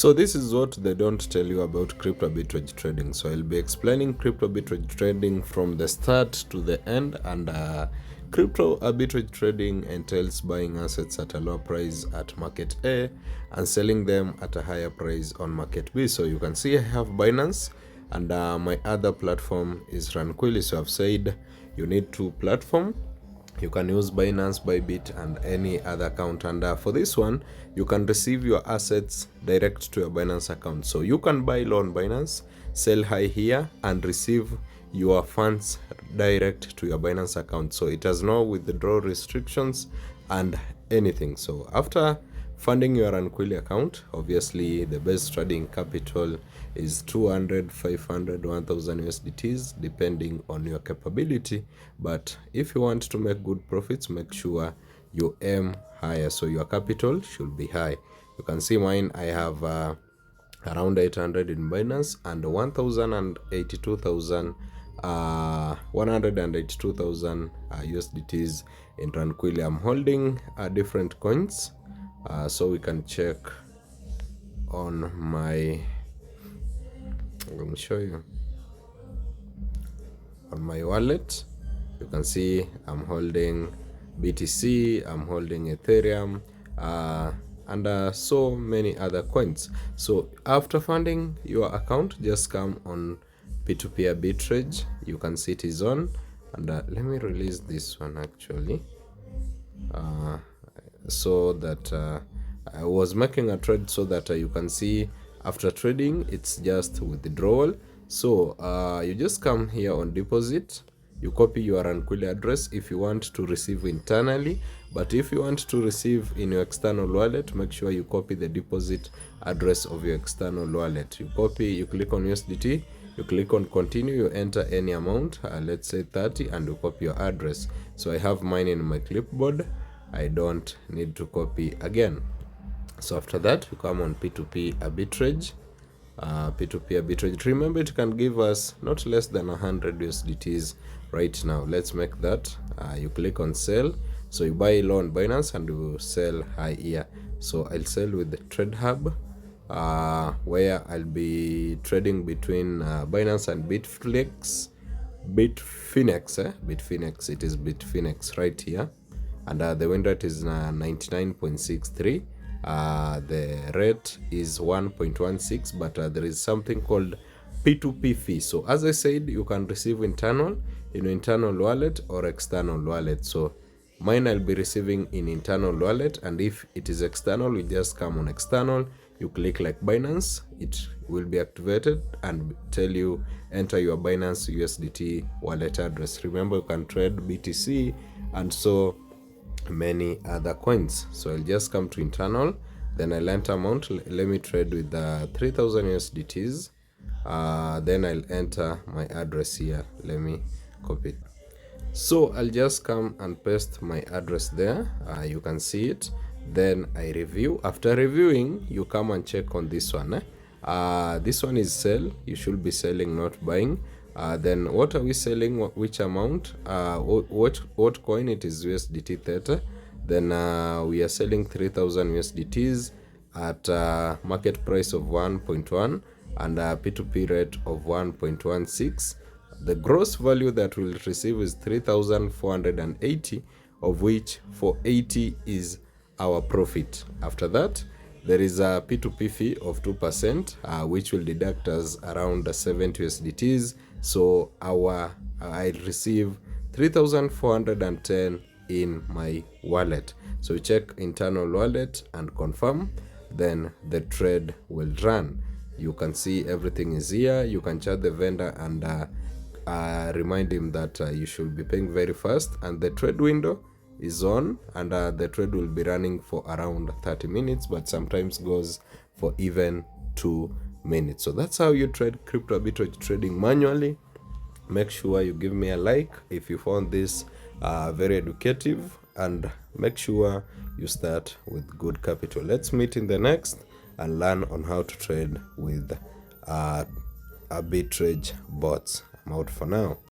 So this is what they don't tell you about crypto arbitrage trading. So I'll be explaining crypto arbitrage trading from the start to the end. And crypto arbitrage trading entails buying assets at a lower price at market A and selling them at a higher price on market B. So you can see I have Binance, and my other platform is Tranquilly. So I've said you need two platforms. You can use Binance, Bybit, and any other account. And for this one, you can receive your assets direct to your Binance account. So you can buy low on Binance, sell high here, and receive your funds direct to your Binance account. So it has no withdrawal restrictions and anything. So after funding your Tranquilly account, obviously the best trading capital is 200, 500, 1000 USDTs depending on your capability. But if you want to make good profits, make sure you aim higher, so your capital should be high. You can see mine, I have around 800 in Binance and 182,000 USDTs in Tranquilly. I'm holding different coins, so we can check on my, let me show you on my wallet. You can see I'm holding BTC, I'm holding Ethereum, and so many other coins. So after funding your account, just come on P2P Arbitrage. You can see it is on, and let me release this one actually, so that I was making a trade, so that you can see after trading it's just withdrawal. So you just come here on deposit, you copy your Tranquilly address if you want to receive internally, but if you want to receive in your external wallet, make sure you copy the deposit address of your external wallet. You copy, you click on USDT, you click on continue, you enter any amount, let's say 30, and you copy your address. So I have mine in my clipboard, I don't need to copy again. So after that, you come on P2P Arbitrage. P2P Arbitrage, remember it can give us not less than 100 USDTs right now. Let's make that. You click on sell, so you buy low on Binance and you sell high here. So I'll sell with the Trade Hub, where I'll be trading between Binance and Bitfinex. Bitfinex, it is Bitfinex right here, and the win rate is 99.63. The rate is 1.16, but there is something called P2P fee. So as I said, you can receive internal in internal wallet or external wallet. So mine I'll be receiving in internal wallet, and if it is external, you just come on external, you click like Binance, it will be activated and tell you enter your Binance USDT wallet address. Remember, you can trade BTC and so many other coins. So I'll just come to internal, then I'll enter amount. Let me trade with 3000 USDTs. Then I'll enter my address here. Let me copy it. So I'll just come and paste my address there. You can see it. Then I review. After reviewing, you come and check on this one. This one is sell. You should be selling, not buying. Then what are we selling? Which amount? What coin? It is USDT Theta. Then we are selling 3000 USDTs at market price of 1.1 and a P2P rate of 1.16. The gross value that we'll receive is 3,480, of which 480 is our profit. After that, there is a P2P fee of 2%, which will deduct us around 70 USDTs. So I'll receive 3,410 in my wallet. So you check internal wallet and confirm, then the trade will run. You can see everything is here. You can chat the vendor and remind him that you should be paying very fast, and the trade window is on, and the trade will be running for around 30 minutes, but sometimes goes for even 2 minutes. So that's how you trade crypto arbitrage trading manually. Make sure you give me a like if you found this very educative, and make sure you start with good capital. Let's meet in the next and learn on how to trade with arbitrage bots. I'm out for now.